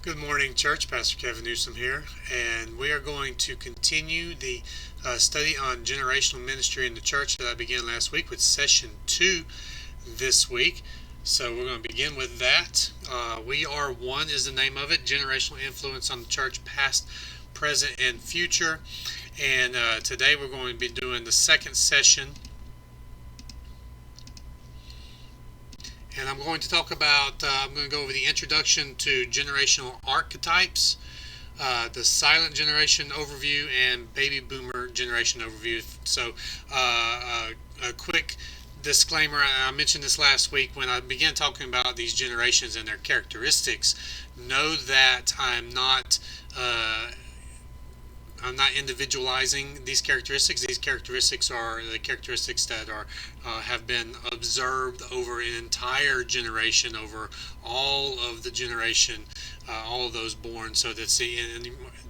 Good morning, church. Pastor Keven Newsome here, and we are going to continue the study on generational ministry in the church that I began last week with session 2 this week. So we're going to begin with that. We Are One is the name of it, generational influence on the church, past, present, and future. And today we're going to be doing the second session. And I'm going to talk about, I'm going to go over the introduction to generational archetypes, the silent generation overview, and baby boomer generation overview. So a quick disclaimer, I mentioned this last week when I began talking about these generations and their characteristics. Know that I'm not individualizing these characteristics. These characteristics are the characteristics that are have been observed over an entire generation, over all of the generation, all of those born. So that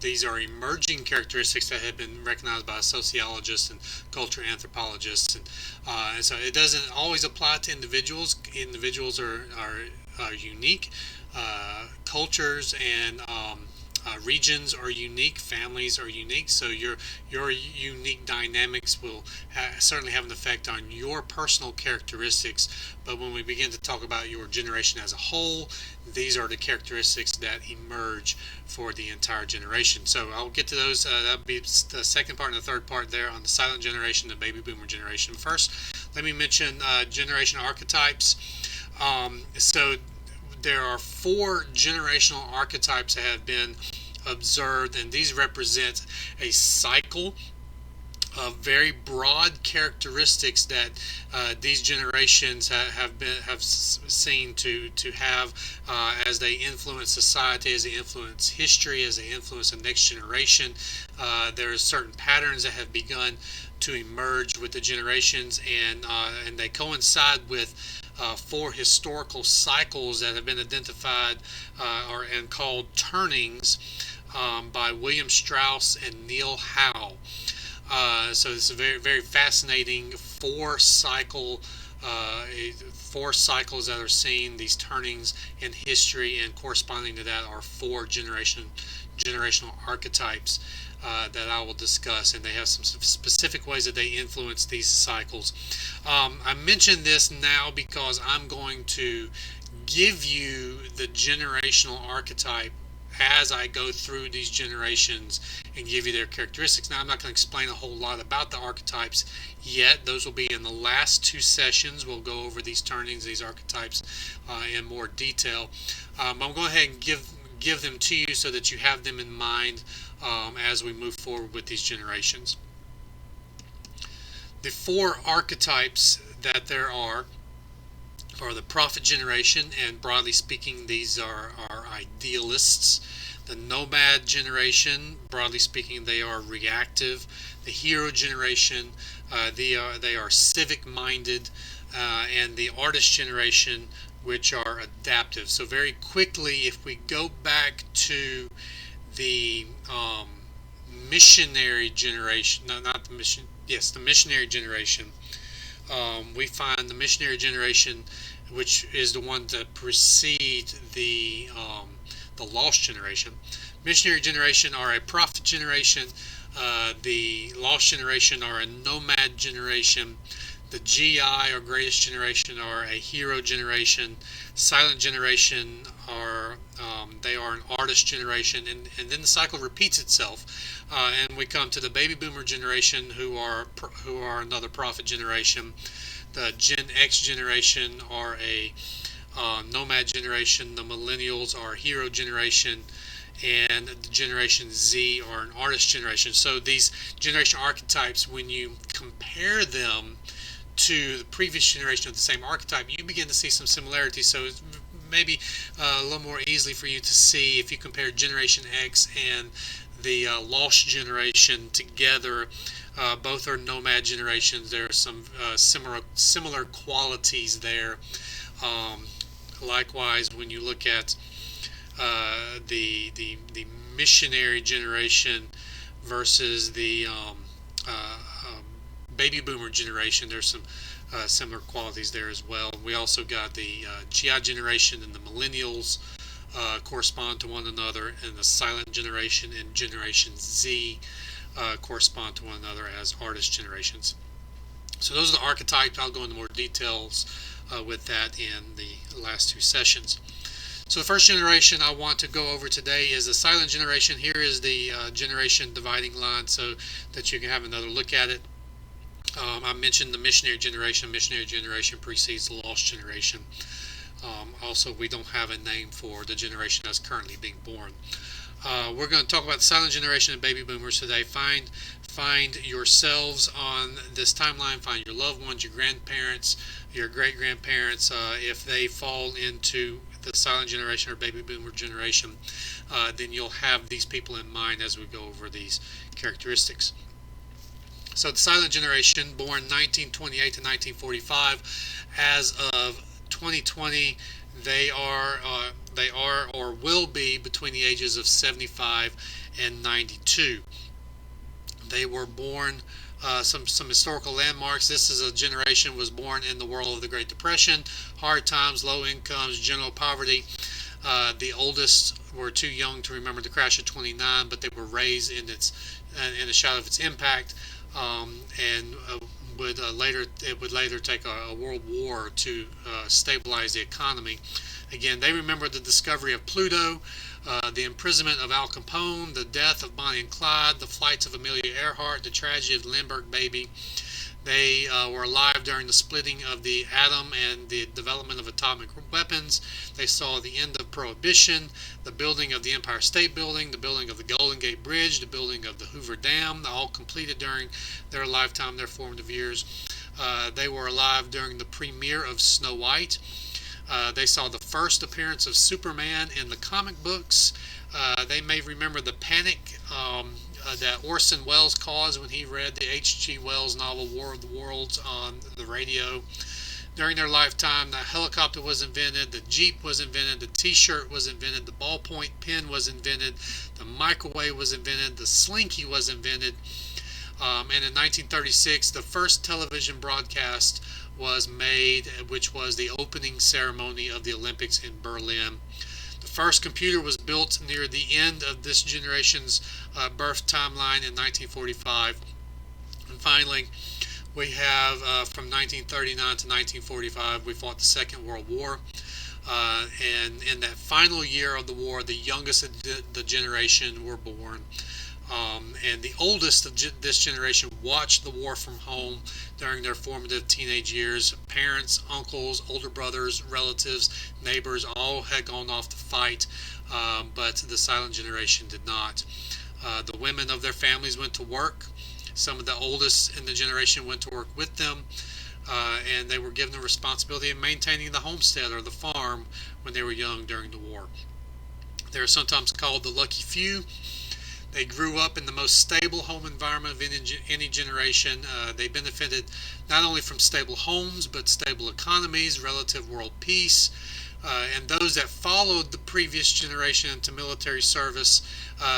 these are emerging characteristics that have been recognized by sociologists and cultural anthropologists, and so it doesn't always apply to individuals. Individuals are unique. Cultures and regions are unique, families are unique, so your unique dynamics will certainly have an effect on your personal characteristics. But when we begin to talk about your generation as a whole, these are the characteristics that emerge for the entire generation. So I'll get to those. That'll be the second part and the third part there on the silent generation, the baby boomer generation. First, let me mention generation archetypes. So there are 4 generational archetypes that have been observed, and these represent a cycle of very broad characteristics that these generations have seen to have as they influence society, as they influence history, as they influence the next generation. There are certain patterns that have begun to emerge with the generations, and they coincide with 4 historical cycles that have been identified and called turnings by William Strauss and Neil Howe. So it's a very, very fascinating 4 cycles that are seen, these turnings in history, and corresponding to that are 4 generational archetypes that I will discuss, and they have some specific ways that they influence these cycles. I mention this now because I'm going to give you the generational archetype as I go through these generations and give you their characteristics. Now, I'm not going to explain a whole lot about the archetypes yet. Those will be in the last 2 sessions. We'll go over these turnings, these archetypes in more detail. I'm going to go ahead and give them to you so that you have them in mind as we move forward with these generations. The 4 archetypes that there are the prophet generation, and broadly speaking, these are idealists. The nomad generation, broadly speaking, they are reactive. The hero generation, they are civic-minded, and the artist generation, which are adaptive. So very quickly, if we go back to the missionary generation, the missionary generation, we find the missionary generation, which is the one that precedes the lost generation. Missionary generation are a prophet generation. The lost generation are a nomad generation. The GI, or greatest generation, are a hero generation. Silent generation are an artist generation, and then the cycle repeats itself, and we come to the baby boomer generation, who are another prophet generation. The Gen X generation are a nomad generation. The millennials are a hero generation, and the Generation Z are an artist generation. So these generation archetypes, when you compare them to the previous generation of the same archetype, you begin to see some similarities. So it's maybe a little more easily for you to see if you compare Generation X and the lost generation together. Both are nomad generations. There are some similar qualities there. Likewise, when you look at the missionary generation versus the baby boomer generation, there's some similar qualities there as well. We also got the GI generation and the millennials correspond to one another, and the silent generation and Generation Z correspond to one another as artist generations. So those are the archetypes. I'll go into more details with that in the last two sessions. So the first generation I want to go over today is the silent generation. Here is the generation dividing line so that you can have another look at it. I mentioned the missionary generation. Missionary generation precedes the lost generation. Also, we don't have a name for the generation that's currently being born. We're going to talk about the silent generation and baby boomers today. Find yourselves on this timeline. Find your loved ones, your grandparents, your great-grandparents. If they fall into the silent generation or baby boomer generation, then you'll have these people in mind as we go over these characteristics. So the silent generation, born 1928 to 1945, as of 2020, they are or will be between the ages of 75 and 92. They were born some historical landmarks. This is a generation was born in the world of the Great Depression, hard times, low incomes, general poverty. The oldest were too young to remember the crash of 29, but they were raised in the shadow of its impact, and it would later take a world war to stabilize the economy. Again, they remember the discovery of Pluto, the imprisonment of Al Capone, the death of Bonnie and Clyde, the flights of Amelia Earhart, the tragedy of the Lindbergh baby. They were alive during the splitting of the atom and the development of atomic weapons. They saw the end of Prohibition, the building of the Empire State Building, the building of the Golden Gate Bridge, the building of the Hoover Dam, all completed during their lifetime, their formative years. They were alive during the premiere of Snow White. They saw the first appearance of Superman in the comic books. They may remember the panic that Orson Welles caused when he read the H.G. Wells novel War of the Worlds on the radio. During their lifetime, the helicopter was invented, the Jeep was invented, the T-shirt was invented, the ballpoint pen was invented, the microwave was invented, the Slinky was invented, and in 1936, the first television broadcast was made, which was the opening ceremony of the Olympics in Berlin. The first computer was built near the end of this generation's birth timeline in 1945. And finally, we have from 1939 to 1945, we fought the Second World War. And in that final year of the war, the youngest of the generation were born. And the oldest of this generation watched the war from home during their formative teenage years. Parents, uncles, older brothers, relatives, neighbors all had gone off to fight, but the silent generation did not. The women of their families went to work. Some of the oldest in the generation went to work with them, and they were given the responsibility of maintaining the homestead or the farm when they were young during the war. They are sometimes called the lucky few. They grew up in the most stable home environment of any generation. They benefited not only from stable homes, but stable economies, relative world peace. And those that followed the previous generation into military service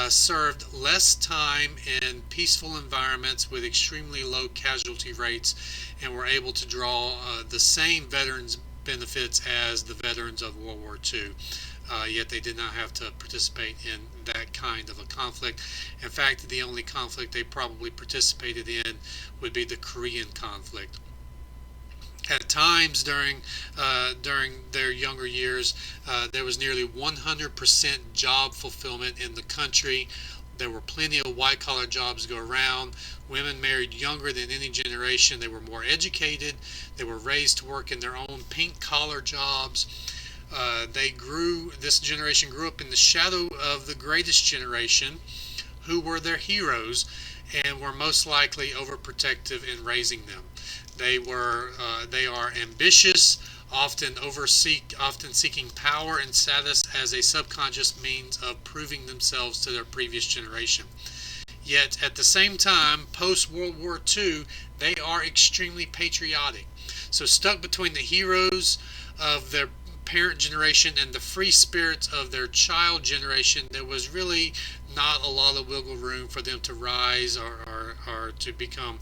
served less time in peaceful environments with extremely low casualty rates and were able to draw the same veterans benefits as the veterans of World War II. Yet they did not have to participate in that kind of a conflict. In fact, the only conflict they probably participated in would be the Korean conflict. At times during their younger years, there was nearly 100% job fulfillment in the country. There were plenty of white-collar jobs to go around. Women married younger than any generation. They were more educated. They were raised to work in their own pink-collar jobs. This generation grew up in the shadow of the greatest generation, who were their heroes and were most likely overprotective in raising them. They are ambitious, often seeking power and status as a subconscious means of proving themselves to their previous generation. Yet at the same time, post-World War II, they are extremely patriotic. So stuck between the heroes of their parent generation and the free spirits of their child generation, there was really not a lot of wiggle room for them to rise or to become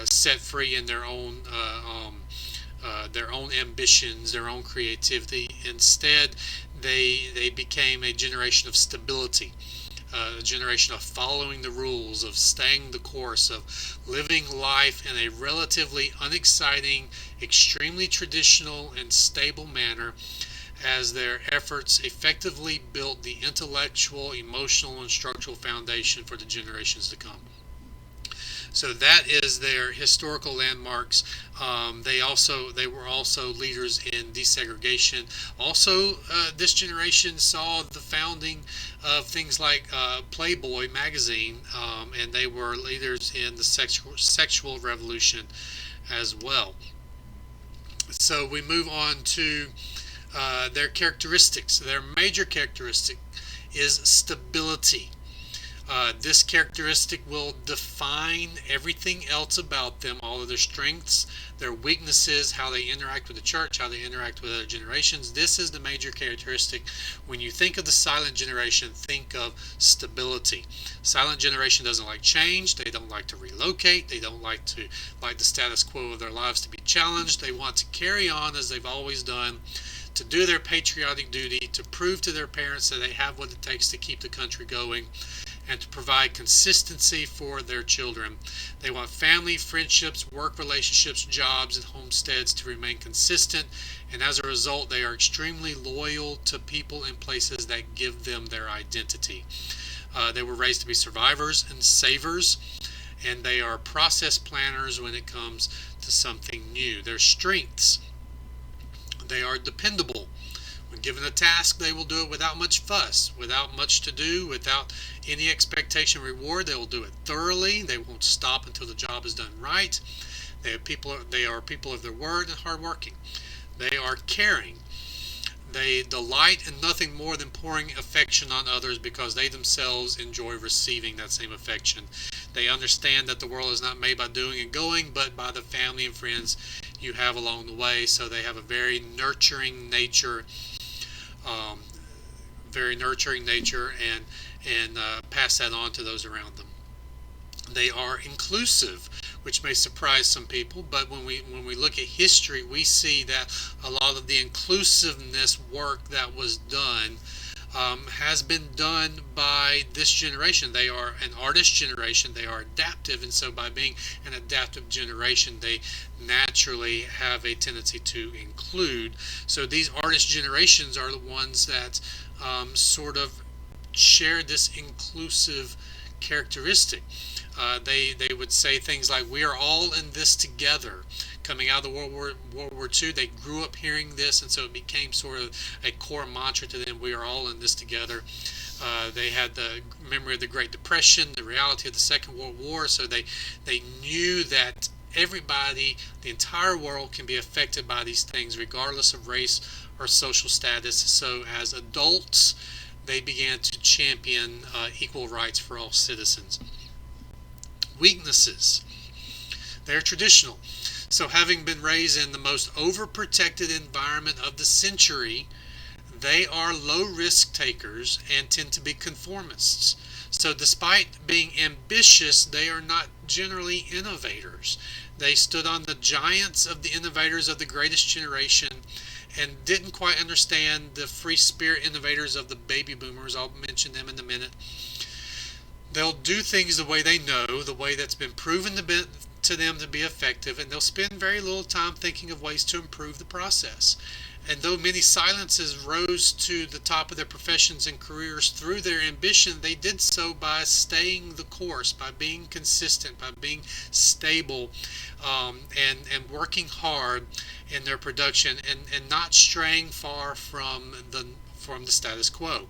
set free in their own their own ambitions, their own creativity. Instead, they became a generation of stability, a generation of following the rules, of staying the course, of living life in a relatively unexciting, extremely traditional and stable manner, as their efforts effectively built the intellectual, emotional, and structural foundation for the generations to come. So that is their historical landmarks. They were also leaders in desegregation. Also, this generation saw the founding of things like Playboy magazine, and they were leaders in the sexual revolution as well. So we move on to their characteristics. Their major characteristic is stability. This characteristic will define everything else about them, all of their strengths, their weaknesses, how they interact with the church, how they interact with other generations. This is the major characteristic. When you think of the silent generation, think of stability. Silent generation doesn't like change. They don't like to relocate. They don't like the status quo of their lives to be challenged. They want to carry on as they've always done, to do their patriotic duty, to prove to their parents that they have what it takes to keep the country going, and to provide consistency for their children. They want family, friendships, work relationships, jobs, and homesteads to remain consistent, and as a result, they are extremely loyal to people and places that give them their identity. They were raised to be survivors and savers, and they are process planners when it comes to something new. Their strengths: they are dependable. When given a task, they will do it without much fuss, without much to do, without any expectation of reward. They will do it thoroughly. They won't stop until the job is done right. They are people of their word and hardworking. They are caring. They delight in nothing more than pouring affection on others because they themselves enjoy receiving that same affection. They understand that the world is not made by doing and going, but by the family and friends you have along the way. So they have a very nurturing nature, and pass that on to those around them. They are inclusive, which may surprise some people, but when we look at history, we see that a lot of the inclusiveness work that was done has been done by this generation. They are an artist generation. They are adaptive, and so by being an adaptive generation, they naturally have a tendency to include. So these artist generations are the ones that sort of share this inclusive characteristic. They would say things like, "We are all in this together." Coming out of the World War II, they grew up hearing this, and so it became sort of a core mantra to them. We are all in this together. They had the memory of the Great Depression, the reality of the Second World War, so they knew that everybody, the entire world, can be affected by these things, regardless of race or social status. So as adults, they began to champion equal rights for all citizens. Weaknesses: they're traditional. So having been raised in the most overprotected environment of the century, they are low risk takers and tend to be conformists. So despite being ambitious, they are not generally innovators. They stood on the giants of the innovators of the greatest generation and didn't quite understand the free spirit innovators of the baby boomers. I'll mention them in a minute. They'll do things the way they know, the way that's been proven to them to be effective, and they'll spend very little time thinking of ways to improve the process. And though many silences rose to the top of their professions and careers through their ambition, they did so by staying the course, by being consistent, by being stable, and working hard in their production, and not straying far from the status quo.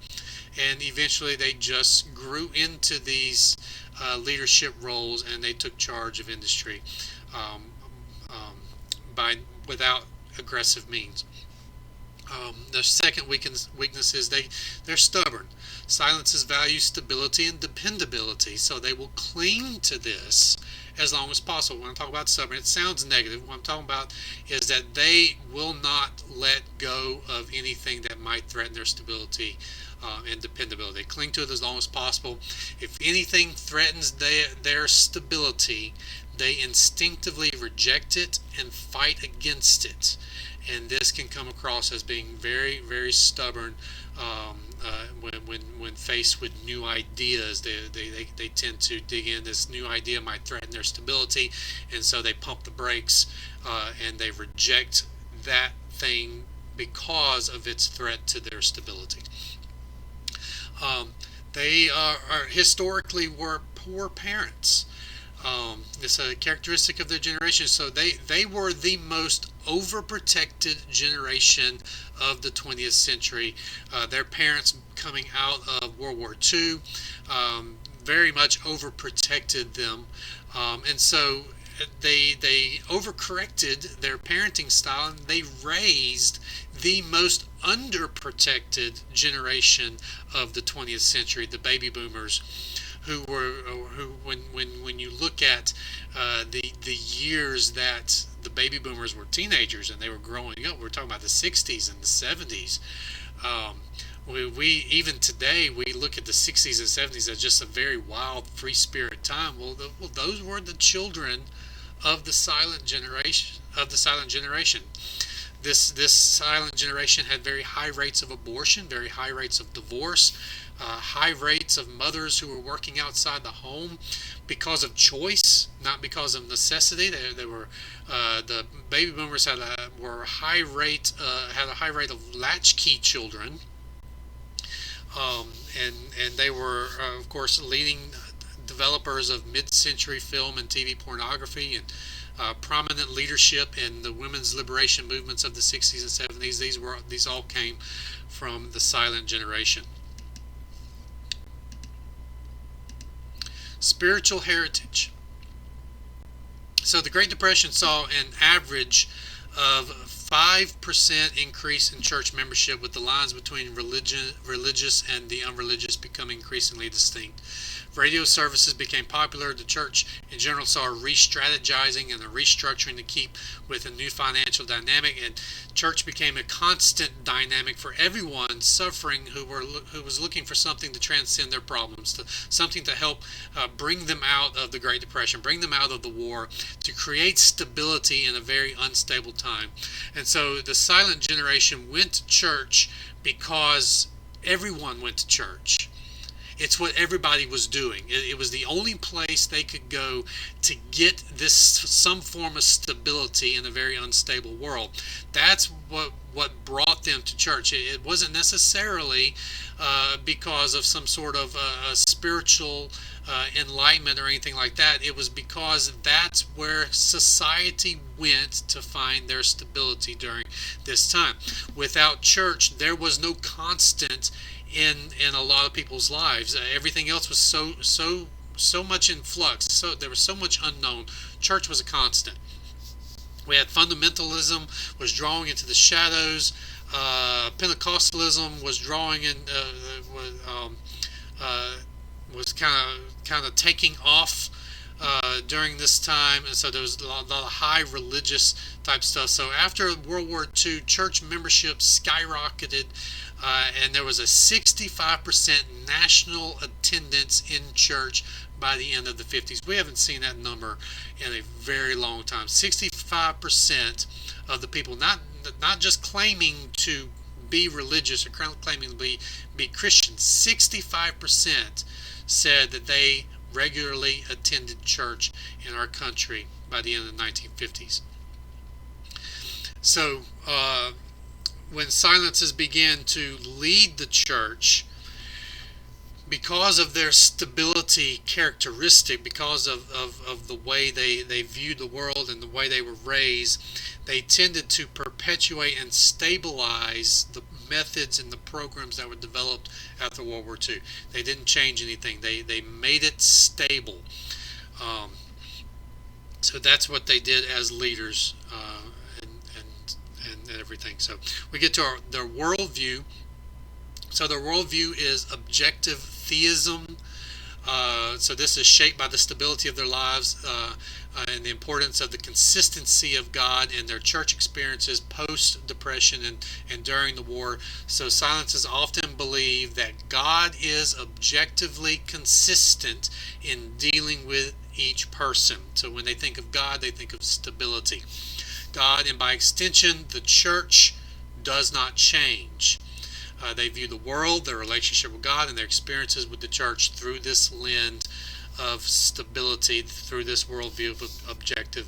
And eventually they just grew into these leadership roles, and they took charge of industry without aggressive means. The second weakness is they're stubborn. Silences value stability and dependability, so they will cling to this as long as possible. When I'm talking about stubborn, it sounds negative. What I'm talking about is that they will not let go of anything that might threaten their stability and dependability. They cling to it as long as possible. If anything threatens their stability, they instinctively reject it and fight against it. And this can come across as being very, very stubborn when faced with new ideas. They tend to dig in. This new idea might threaten their stability, and so they pump the brakes and they reject that thing because of its threat to their stability. They are historically were poor parents. It's a characteristic of their generation. So they were the most overprotected generation of the 20th century. Their parents coming out of World War II very much overprotected them. And so they overcorrected their parenting style, and they raised the most underprotected generation of the 20th century, the baby boomers, who when you look at the years that the baby boomers were teenagers and they were growing up, we're talking about the 60s and the 70s. We even today we look at the 60s and 70s as just a very wild, free spirit time. Well, those were the children of the silent generation. This silent generation had very high rates of abortion, very high rates of divorce, high rates of mothers who were working outside the home because of choice, not because of necessity. They were the baby boomers had a high rate of latchkey children, and they were of course leading developers of mid-century film and TV pornography, and prominent leadership in the women's liberation movements of the 60s and 70s. These all came from the silent generation. Spiritual heritage. So the Great Depression saw an average of 5% increase in church membership, with the lines between religious and the unreligious becoming increasingly distinct. Radio services became popular. The church in general saw a re-strategizing and a restructuring to keep with a new financial dynamic, and church became a constant dynamic for everyone suffering who was looking for something to transcend their problems, something to help bring them out of the Great Depression, bring them out of the war, to create stability in a very unstable time. And so the silent generation went to church because everyone went to church. It's what everybody was doing. It was the only place they could go to get this some form of stability in a very unstable world. That's what brought them to church. It wasn't necessarily because of some sort of spiritual enlightenment or anything like that. It was because that's where society went to find their stability during this time. Without church, there was no constant in a lot of people's lives. Everything else was so much in flux. So there was so much unknown. Church was a constant. We had fundamentalism was drawing into the shadows. Pentecostalism was drawing in, was kind of taking off during this time, and so there was a lot of high religious type stuff. So after World War II, church membership skyrocketed, and there was a 65% national attendance in church by the end of the 50s. We haven't seen that number in a very long time. 65% of the people, not just claiming to be religious or claiming to be Christian, 65% said that they regularly attended church in our country by the end of the 1950s. So when silences began to lead the church, because of their stability characteristic, because of the way they viewed the world and the way they were raised, they tended to perpetuate and stabilize the methods and the programs that were developed after World War II. They didn't change anything. They made it stable. So that's what they did as leaders and everything. So we get to their worldview. So their worldview is objective theism. So this is shaped by the stability of their lives and the importance of the consistency of God in their church experiences post-depression and during the war. So silencers often believe that God is objectively consistent in dealing with each person. So when they think of God, they think of stability. God, and by extension, the church, does not change. They view the world, their relationship with God, and their experiences with the church through this lens of stability, through this worldview of objective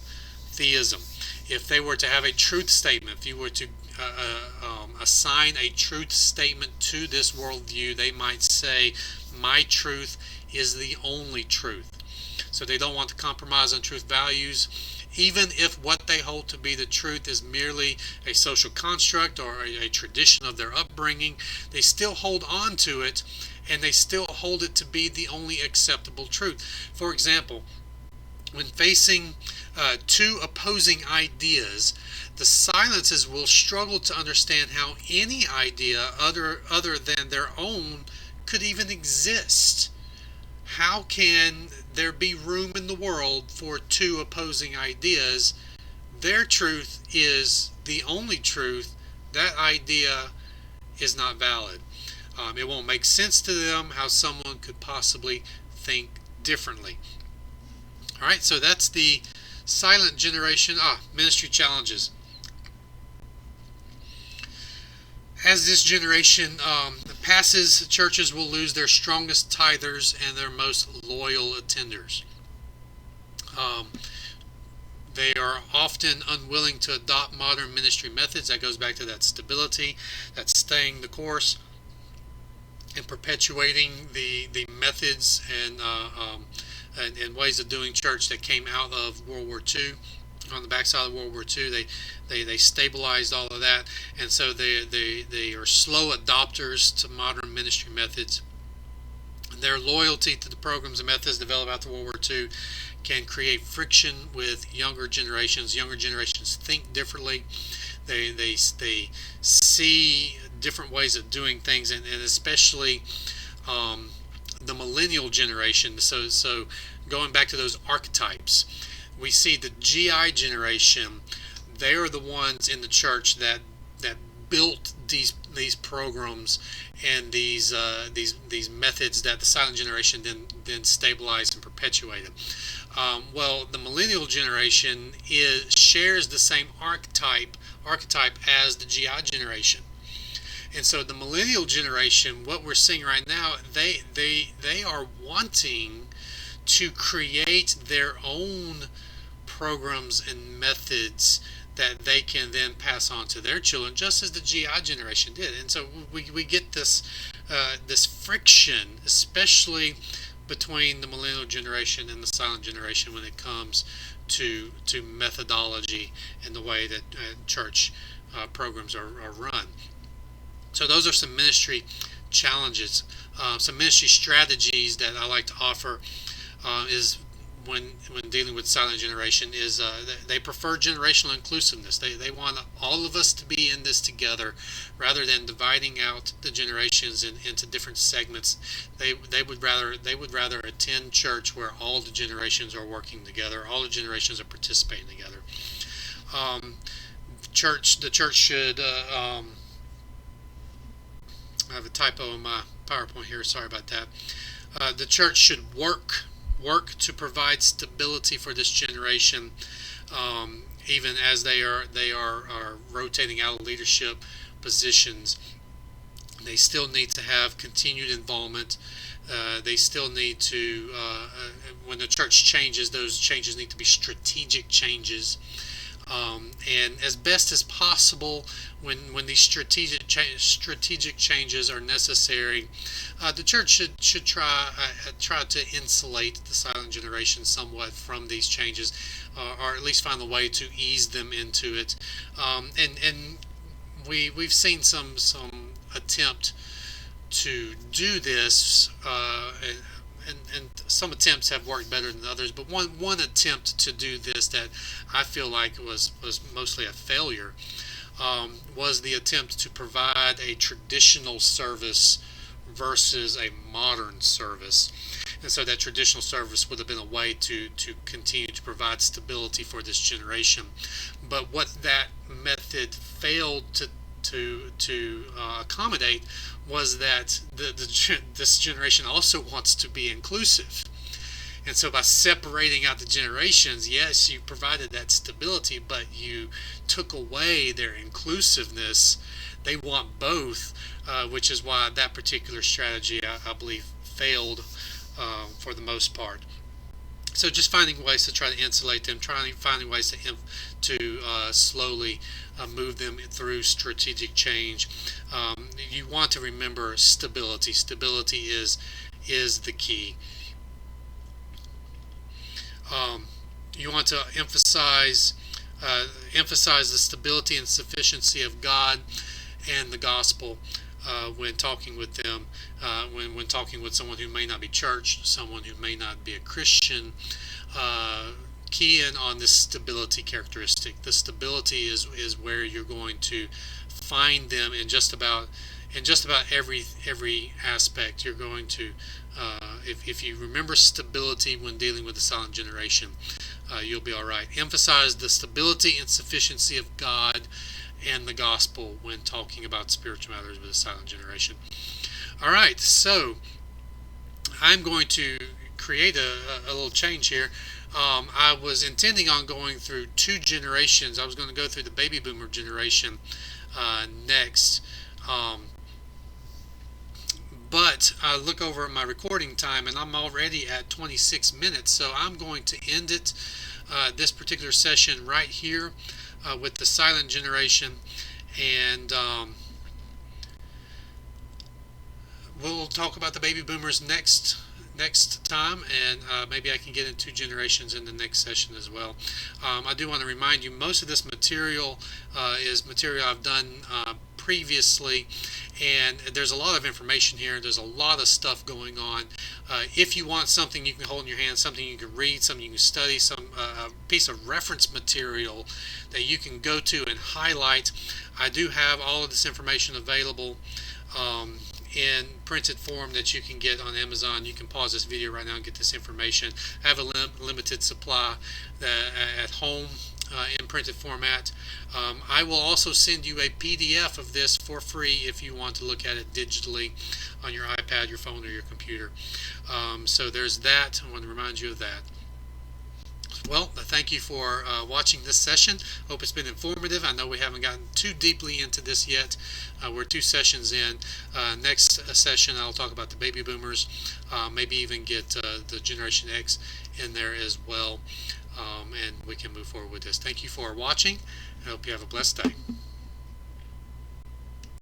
theism. If they were to have a truth statement, if you were to assign a truth statement to this worldview, they might say, my truth is the only truth. So they don't want to compromise on truth values, even if what they hold to be the truth is merely a social construct or a tradition of their upbringing. They still hold on to it, and they still hold it to be the only acceptable truth. For example, when facing two opposing ideas, the silences will struggle to understand how any idea other than their own could even exist. How can there be room in the world for two opposing ideas? Their truth is the only truth. That idea is not valid. It won't make sense to them how someone could possibly think differently. All right, so that's the silent generation. Ministry challenges. As this generation passes, churches will lose their strongest tithers and their most loyal attenders. They are often unwilling to adopt modern ministry methods. That goes back to that stability, that staying the course, and perpetuating the methods and ways of doing church that came out of World War II. On the backside of World War II, they stabilized all of that, and so they are slow adopters to modern ministry methods. Their loyalty to the programs and methods developed after World War II can create friction with younger generations. Younger generations think differently. They see different ways of doing things, and especially the millennial generation. So going back to those archetypes, we see the GI generation. They are the ones in the church that built these programs and these methods that the silent generation then stabilized and perpetuated. Well, the millennial generation shares the same archetype as the GI generation. And so the millennial generation, what we're seeing right now, they are wanting to create their own programs and methods that they can then pass on to their children, just as the GI generation did. And so we get this friction, especially between the millennial generation and the silent generation when it comes to methodology and the way that church programs are run. So those are some ministry challenges. Some ministry strategies that I like to offer is when dealing with silent generation is they prefer generational inclusiveness. They want all of us to be in this together rather than dividing out the generations into different segments. They would rather attend church where all the generations are working together, all the generations are participating together. The church should I have a typo in my PowerPoint here. Sorry about that. The church should work to provide stability for this generation, even as they are rotating out of leadership positions. They still need to have continued involvement. They still need to, when the church changes, those changes need to be strategic changes. And as best as possible, when these strategic changes are necessary, the church should try to insulate the silent generation somewhat from these changes, or at least find a way to ease them into it. And we've seen some attempt to do this, and some attempts have worked better than others, but one attempt to do this that I feel like was mostly a failure was the attempt to provide a traditional service versus a modern service. And so that traditional service would have been a way to continue to provide stability for this generation. But what that method failed to accommodate was that this generation also wants to be inclusive. And so by separating out the generations, yes, you provided that stability, but you took away their inclusiveness. They want both, which is why that particular strategy, I believe, failed for the most part. So just finding ways to try to insulate them, finding ways to slowly move them through strategic change. You want to remember stability. Stability is the key. You want to emphasize the stability and sufficiency of God and the gospel when talking with them, when talking with someone who may not be churched, someone who may not be a Christian. Key in on this stability characteristic. The stability is where you're going to find them in just about every aspect. You're going to if you remember stability when dealing with the silent generation, you'll be all right. Emphasize the stability and sufficiency of God and the gospel when talking about spiritual matters with the silent generation. All right, so I'm going to create a little change here. I was intending on going through 2 generations. I was going to go through the baby boomer generation next. But I look over at my recording time and I'm already at 26 minutes. So I'm going to end it, this particular session right here with the silent generation. And we'll talk about the baby boomers next time, and maybe I can get into generations in the next session as well. I do want to remind you, most of this material is material I've done previously, and there's a lot of information here. There's a lot of stuff going on. If you want something you can hold in your hand, something you can read, something you can study, some piece of reference material that you can go to and highlight, I do have all of this information available in printed form that you can get on Amazon. You can pause this video right now and get this information. I have a limited supply at home in printed format. I will also send you a PDF of this for free if you want to look at it digitally on your iPad, your phone, or your computer. So there's that. I want to remind you of that. Well, thank you for watching this session. Hope it's been informative. I know we haven't gotten too deeply into this yet. We're 2 sessions in. Next session, I'll talk about the baby boomers, maybe even get the Generation X in there as well, and we can move forward with this. Thank you for watching. I hope you have a blessed day.